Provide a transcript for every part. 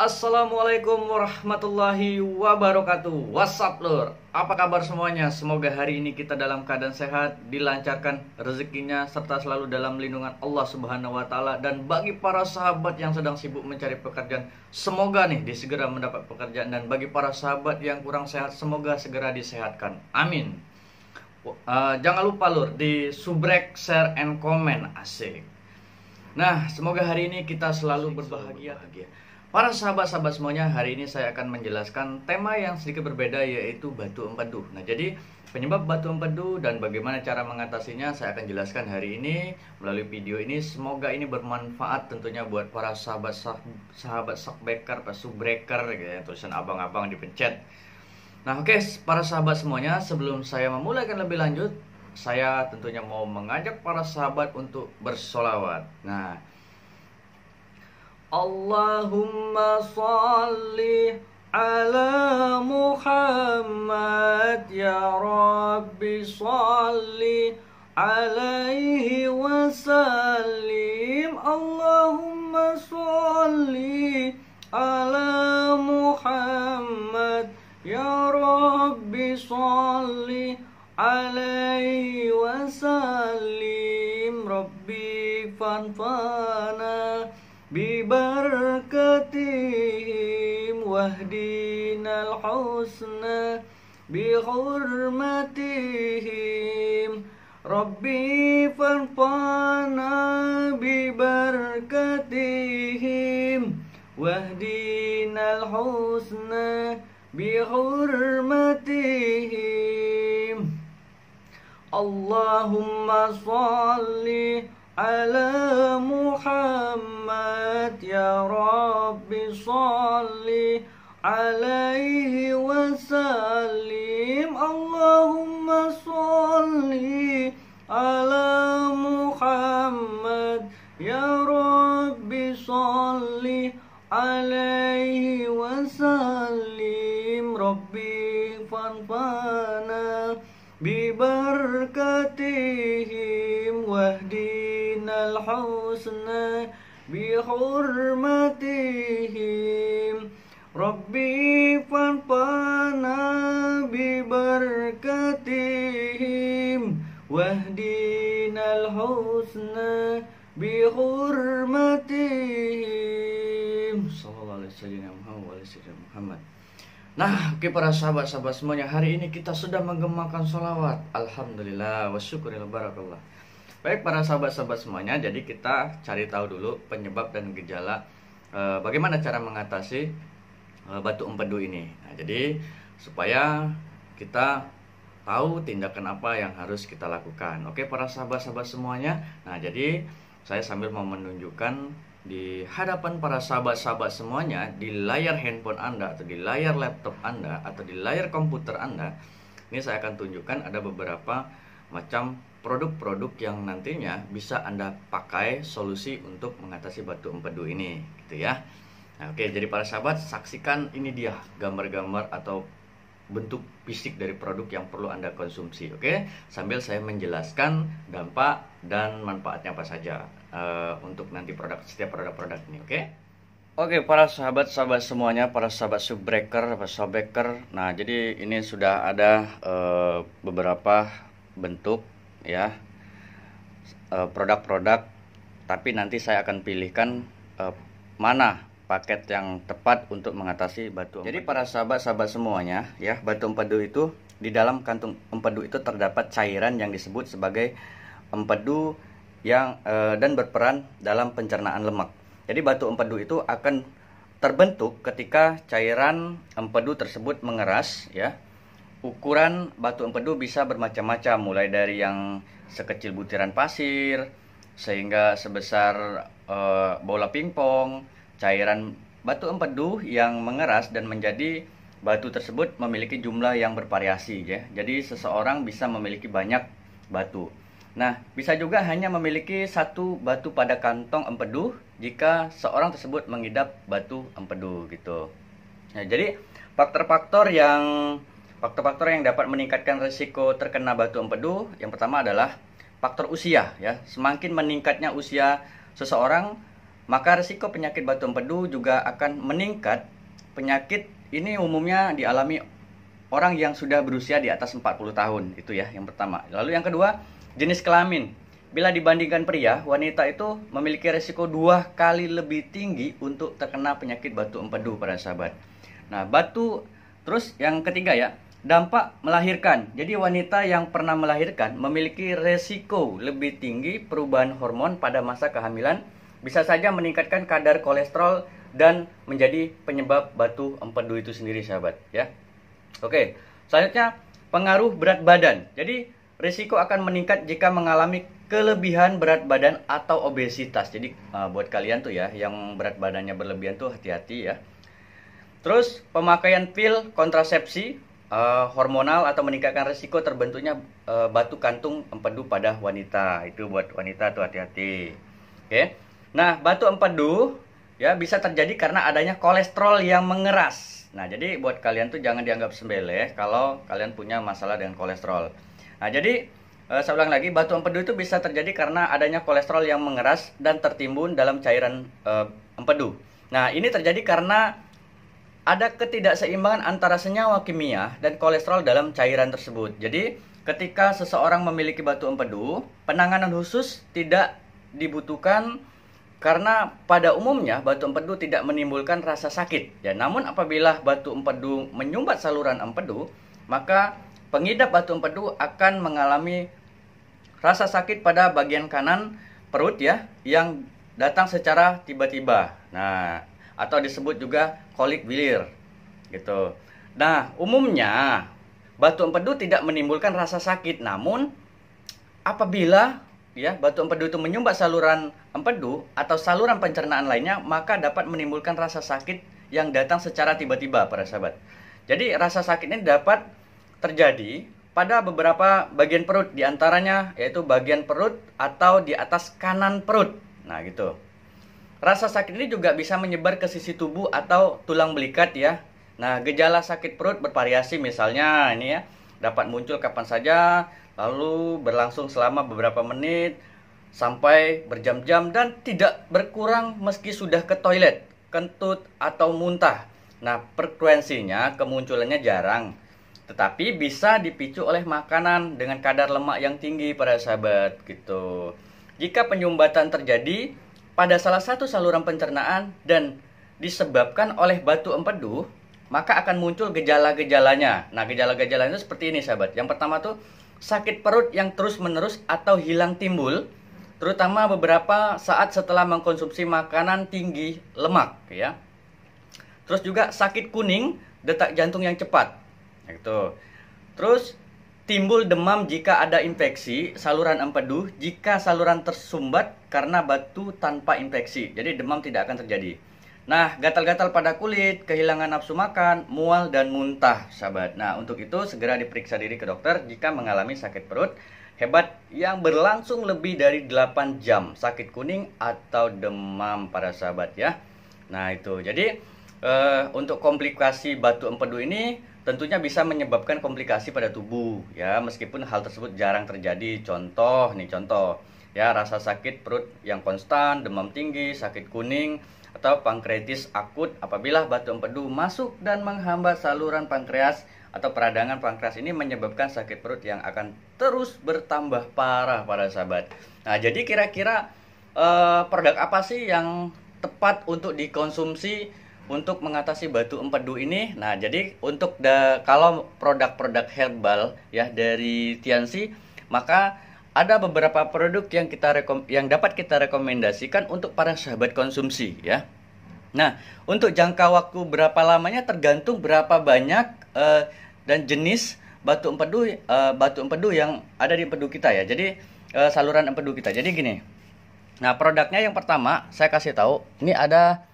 Assalamualaikum warahmatullahi wabarakatuh. What's up lur? Apa kabar semuanya? Semoga hari ini kita dalam keadaan sehat, dilancarkan rezekinya, serta selalu dalam lindungan Allah Subhanahu wa Ta'ala. Dan bagi para sahabat yang sedang sibuk mencari pekerjaan, semoga nih disegera mendapat pekerjaan. Dan bagi para sahabat yang kurang sehat, semoga segera disehatkan. Amin. Jangan lupa lur, di subrek, share, and comment. Asik. Nah, semoga hari ini kita selalu berbahagia. Para sahabat-sahabat semuanya, hari ini saya akan menjelaskan tema yang sedikit berbeda, yaitu batu empedu. Nah, jadi penyebab batu empedu dan bagaimana cara mengatasinya saya akan jelaskan hari ini melalui video ini. Semoga ini bermanfaat tentunya buat para sahabat shockbreaker, subbreaker gitu ya, tulisan abang-abang dipencet. Nah, oke, para sahabat semuanya, sebelum saya memulaikan lebih lanjut, saya tentunya mau mengajak para sahabat untuk bersolawat. Nah, Allahumma salli ala Muhammad, ya Rabbi salli alaihi wasallim. Allahumma salli ala Muhammad, ya Rabbi salli alaihi wasallim. Rabbi fanfana bibarakatihim wahdinal husna bihurmatihim. Rabbi fanfana bibarakatihim wahdinal husna bihurmatihim. Allahumma salli ala Muhammad, ya Rabbi salli alaihi wasallim. Allahumma salli ala Muhammad, ya Rabbi salli alaihi wasallim. Rabbi fanfana bibarakatihim wahdinal husna bihurmatihim. Rabbi fanfana bibarakatihim wahdinal husna bihurmatihim. Sallallahu alaihi Muhammad. Nah, oke para sahabat-sahabat semuanya, hari ini kita sudah menggemakan sholawat. Alhamdulillah wa syukuril barakallah. Baik para sahabat-sahabat semuanya, jadi kita cari tahu dulu penyebab dan gejala bagaimana cara mengatasi batu empedu ini. Nah, jadi supaya kita tahu tindakan apa yang harus kita lakukan. Oke para sahabat-sahabat semuanya. Nah, jadi saya sambil mau menunjukkan di hadapan para sahabat-sahabat semuanya, di layar handphone Anda atau di layar laptop Anda atau di layar komputer Anda, ini saya akan tunjukkan ada beberapa macam produk-produk yang nantinya bisa Anda pakai solusi untuk mengatasi batu empedu ini gitu ya. Nah, oke, jadi para sahabat, saksikan ini dia gambar-gambar atau bentuk fisik dari produk yang perlu Anda konsumsi. Oke, sambil saya menjelaskan dampak dan manfaatnya apa saja untuk nanti setiap produk-produk ini. Oke, para sahabat-sahabat semuanya, para sahabat subbreaker, shopbreaker. Nah, jadi ini sudah ada beberapa bentuk ya produk-produk, tapi nanti saya akan pilihkan mana paket yang tepat untuk mengatasi batu empedu. Jadi para sahabat-sahabat semuanya ya, batu empedu itu, di dalam kantung empedu itu terdapat cairan yang disebut sebagai empedu yang dan berperan dalam pencernaan lemak. Jadi batu empedu itu akan terbentuk ketika cairan empedu tersebut mengeras ya. Ukuran batu empedu bisa bermacam-macam, mulai dari yang sekecil butiran pasir sehingga sebesar bola pingpong. Cairan batu empedu yang mengeras dan menjadi batu tersebut memiliki jumlah yang bervariasi ya. Jadi seseorang bisa memiliki banyak batu. Nah, bisa juga hanya memiliki satu batu pada kantong empedu jika seorang tersebut mengidap batu empedu gitu. Nah, jadi faktor-faktor yang dapat meningkatkan risiko terkena batu empedu, yang pertama adalah faktor usia ya. Semakin meningkatnya usia seseorang, maka risiko penyakit batu empedu juga akan meningkat. Penyakit ini umumnya dialami orang yang sudah berusia di atas 40 tahun, itu ya yang pertama. Lalu yang kedua, jenis kelamin. Bila dibandingkan pria, wanita itu memiliki risiko 2 kali lebih tinggi untuk terkena penyakit batu empedu para sahabat. Nah, terus yang ketiga ya, dampak melahirkan. Jadi wanita yang pernah melahirkan memiliki risiko lebih tinggi perubahan hormon pada masa kehamilan, bisa saja meningkatkan kadar kolesterol dan menjadi penyebab batu empedu itu sendiri sahabat ya. Oke, selanjutnya pengaruh berat badan. Jadi risiko akan meningkat jika mengalami kelebihan berat badan atau obesitas. Jadi buat kalian tuh ya yang berat badannya berlebihan tuh hati-hati ya. Terus pemakaian pil kontrasepsi hormonal atau meningkatkan risiko terbentuknya batu kantung empedu pada wanita. Itu buat wanita tuh hati-hati. Oke. Nah, batu empedu ya bisa terjadi karena adanya kolesterol yang mengeras. Nah, jadi buat kalian tuh jangan dianggap sepele kalau kalian punya masalah dengan kolesterol. Nah, jadi saya ulang lagi, batu empedu itu bisa terjadi karena adanya kolesterol yang mengeras dan tertimbun dalam cairan empedu. Nah, ini terjadi karena ada ketidakseimbangan antara senyawa kimia dan kolesterol dalam cairan tersebut. Jadi, ketika seseorang memiliki batu empedu, penanganan khusus tidak dibutuhkan karena pada umumnya batu empedu tidak menimbulkan rasa sakit. Ya, namun apabila batu empedu menyumbat saluran empedu, maka pengidap batu empedu akan mengalami rasa sakit pada bagian kanan perut ya, yang datang secara tiba-tiba. Nah, atau disebut juga kolik bilir gitu. Nah, umumnya batu empedu tidak menimbulkan rasa sakit, namun apabila ya batu empedu itu menyumbat saluran empedu atau saluran pencernaan lainnya, maka dapat menimbulkan rasa sakit yang datang secara tiba-tiba para sahabat. Jadi rasa sakit ini dapat terjadi pada beberapa bagian perut, diantaranya yaitu bagian perut atau di atas kanan perut. Nah gitu. Rasa sakit ini juga bisa menyebar ke sisi tubuh atau tulang belikat ya. Nah, gejala sakit perut bervariasi, misalnya ini ya, dapat muncul kapan saja, lalu berlangsung selama beberapa menit sampai berjam-jam dan tidak berkurang meski sudah ke toilet, kentut atau muntah. Nah, frekuensinya kemunculannya jarang, tetapi bisa dipicu oleh makanan dengan kadar lemak yang tinggi para sahabat gitu. Jika penyumbatan terjadi pada salah satu saluran pencernaan dan disebabkan oleh batu empedu, maka akan muncul gejala-gejalanya. Nah, gejala-gejalanya seperti ini sahabat. Yang pertama tuh sakit perut yang terus-menerus atau hilang timbul, terutama beberapa saat setelah mengkonsumsi makanan tinggi lemak ya. Terus juga sakit kuning, detak jantung yang cepat. Gitu. Terus timbul demam jika ada infeksi saluran empedu, jika saluran tersumbat karena batu tanpa infeksi. Jadi demam tidak akan terjadi. Nah, gatal-gatal pada kulit, kehilangan nafsu makan, mual dan muntah, sahabat. Nah, untuk itu segera diperiksa diri ke dokter jika mengalami sakit perut hebat yang berlangsung lebih dari 8 jam, sakit kuning atau demam para sahabat ya. Nah, itu. Jadi untuk komplikasi batu empedu ini tentunya bisa menyebabkan komplikasi pada tubuh ya, meskipun hal tersebut jarang terjadi. Contoh ya, rasa sakit perut yang konstan, demam tinggi, sakit kuning atau pankreatis akut apabila batu empedu masuk dan menghambat saluran pankreas atau peradangan pankreas. Ini menyebabkan sakit perut yang akan terus bertambah parah para sahabat. Nah, jadi kira-kira produk apa sih yang tepat untuk dikonsumsi untuk mengatasi batu empedu ini? Nah, jadi untuk kalau produk-produk herbal ya dari Tianxi, maka ada beberapa produk yang dapat kita rekomendasikan untuk para sahabat konsumsi ya. Nah, untuk jangka waktu berapa lamanya tergantung berapa banyak dan jenis batu empedu yang ada di empedu kita ya. Jadi saluran empedu kita. Jadi gini. Nah, produknya yang pertama saya kasih tahu, ini ada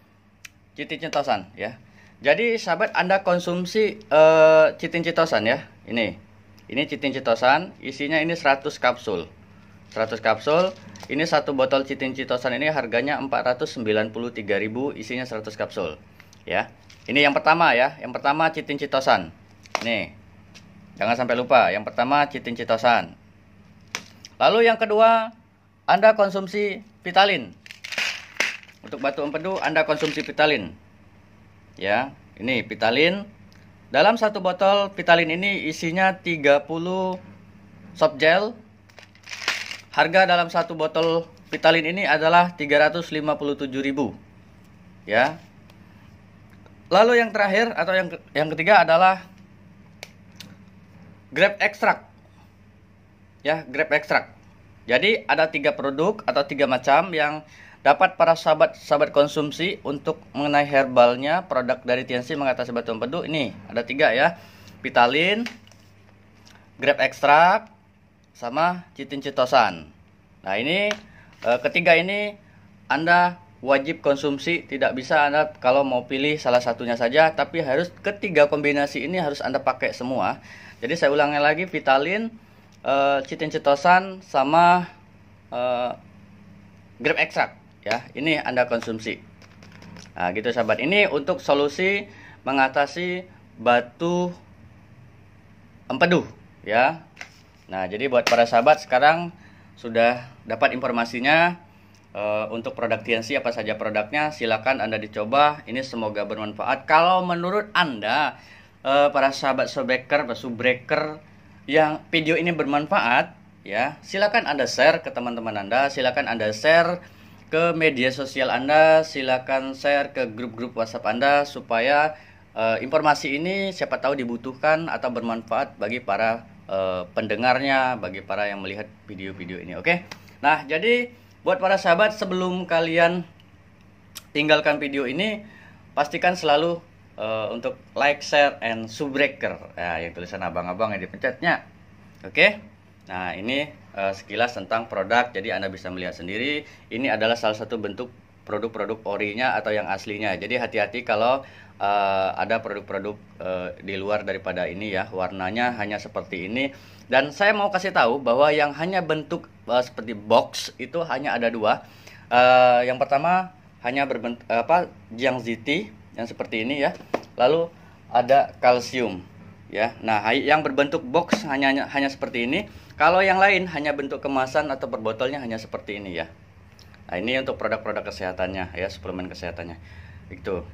citin-citosan ya. Jadi sahabat Anda konsumsi citin-citosan ya. Ini citin-citosan, isinya ini 100 kapsul. 100 kapsul. Ini satu botol citin-citosan ini harganya 493.000, isinya 100 kapsul. Ya. Ini yang pertama ya. Yang pertama citin-citosan. Nih. Jangan sampai lupa, yang pertama citin-citosan. Lalu yang kedua, Anda konsumsi Vitalin. Untuk batu empedu Anda konsumsi Pitalin. Ya, ini Pitalin. Dalam satu botol Pitalin ini isinya 30 soft gel. Harga dalam satu botol Pitalin ini adalah 357.000. Ya. Lalu yang terakhir atau yang ketiga adalah grape extract. Ya, grape extract. Jadi ada 3 produk atau 3 macam yang dapat para sahabat konsumsi untuk mengenai herbalnya produk dari TNC mengatasi batu empedu. Ini ada 3 ya, Pitalin, grape extract, sama chitin chitosan. Nah ini ketiga ini Anda wajib konsumsi, tidak bisa Anda kalau mau pilih salah satunya saja, tapi harus ketiga kombinasi ini harus Anda pakai semua. Jadi saya ulangi lagi, Pitalin, chitin chitosan, sama grape extract ya, ini Anda konsumsi. Nah gitu sahabat, ini untuk solusi mengatasi batu empedu ya. Nah jadi buat para sahabat sekarang sudah dapat informasinya. Untuk produk TNC apa saja produknya, silakan Anda dicoba. Ini semoga bermanfaat. Kalau menurut Anda para sahabat subbreaker yang video ini bermanfaat ya, silakan Anda share ke teman-teman Anda, silakan Anda share ke media sosial Anda, silakan share ke grup-grup WhatsApp Anda supaya informasi ini siapa tahu dibutuhkan atau bermanfaat bagi para pendengarnya, bagi para yang melihat video-video ini. Oke. Nah, jadi buat para sahabat, sebelum kalian tinggalkan video ini, pastikan selalu untuk like, share, and subbreaker. Nah, yang tulisan abang-abang yang dipencetnya. Oke. Nah, ini sekilas tentang produk. Jadi Anda bisa melihat sendiri. Ini adalah salah satu bentuk produk-produk orinya atau yang aslinya. Jadi hati-hati kalau ada produk-produk di luar daripada ini ya, warnanya hanya seperti ini. Dan saya mau kasih tahu bahwa yang hanya bentuk seperti box itu hanya ada 2. Yang pertama hanya berbentuk Jiangxi yang seperti ini ya. Lalu ada kalsium ya. Nah, yang berbentuk box hanya seperti ini. Kalau yang lain hanya bentuk kemasan atau berbotolnya hanya seperti ini ya. Nah, ini untuk produk-produk kesehatannya ya, suplemen kesehatannya. Itu.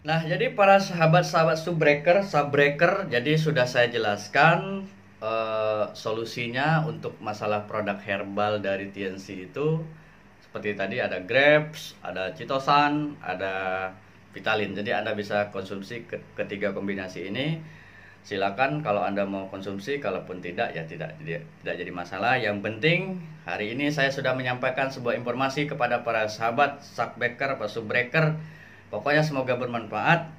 Nah, jadi para sahabat-sahabat subbreaker, jadi sudah saya jelaskan solusinya untuk masalah produk herbal dari TNC itu seperti tadi, ada grapes, ada chitosan, ada Pitalin. Jadi Anda bisa konsumsi ketiga kombinasi ini. Silakan kalau Anda mau konsumsi, kalaupun tidak ya tidak jadi masalah. Yang penting hari ini saya sudah menyampaikan sebuah informasi kepada para sahabat subbreaker atau subbreaker. Pokoknya semoga bermanfaat.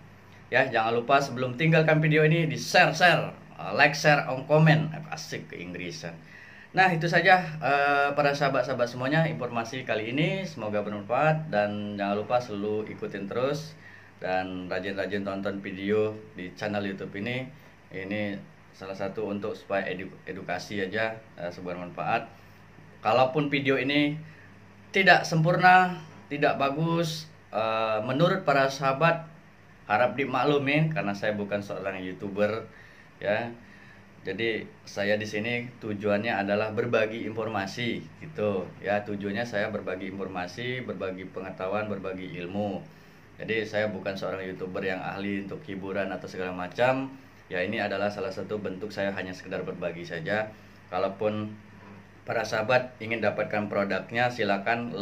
Ya, jangan lupa sebelum tinggalkan video ini di share, like, share, comment. Asik ke Inggrisan. Nah, itu saja para sahabat-sahabat semuanya informasi kali ini. Semoga bermanfaat dan jangan lupa selalu ikutin terus dan rajin-rajin tonton video di channel YouTube ini. Ini salah satu untuk supaya edukasi aja, sebuah manfaat. Kalaupun video ini tidak sempurna, tidak bagus, menurut para sahabat harap dimaklumin karena saya bukan seorang YouTuber ya. Jadi saya di sini tujuannya adalah berbagi informasi gitu ya. Tujuannya saya berbagi informasi, berbagi pengetahuan, berbagi ilmu. Jadi saya bukan seorang YouTuber yang ahli untuk hiburan atau segala macam. Ya, ini adalah salah satu bentuk saya hanya sekedar berbagi saja. Kalaupun para sahabat ingin dapatkan produknya, silakan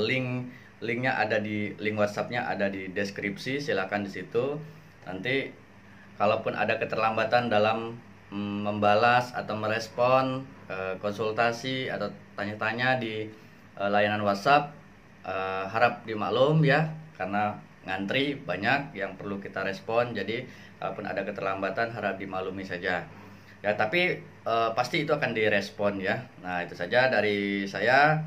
linknya ada di link WhatsAppnya ada di deskripsi, silakan di situ. Nanti kalaupun ada keterlambatan dalam membalas atau merespon konsultasi atau tanya-tanya di layanan WhatsApp, harap dimaklum ya, karena ngantri banyak yang perlu kita respon. Jadi kalaupun ada keterlambatan harap dimaklumi saja ya, tapi pasti itu akan direspon ya. Nah, itu saja dari saya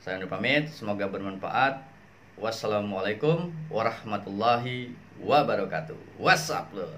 undur pamit, semoga bermanfaat. Wassalamualaikum warahmatullahi wabarakatuh. WhatsApp loh.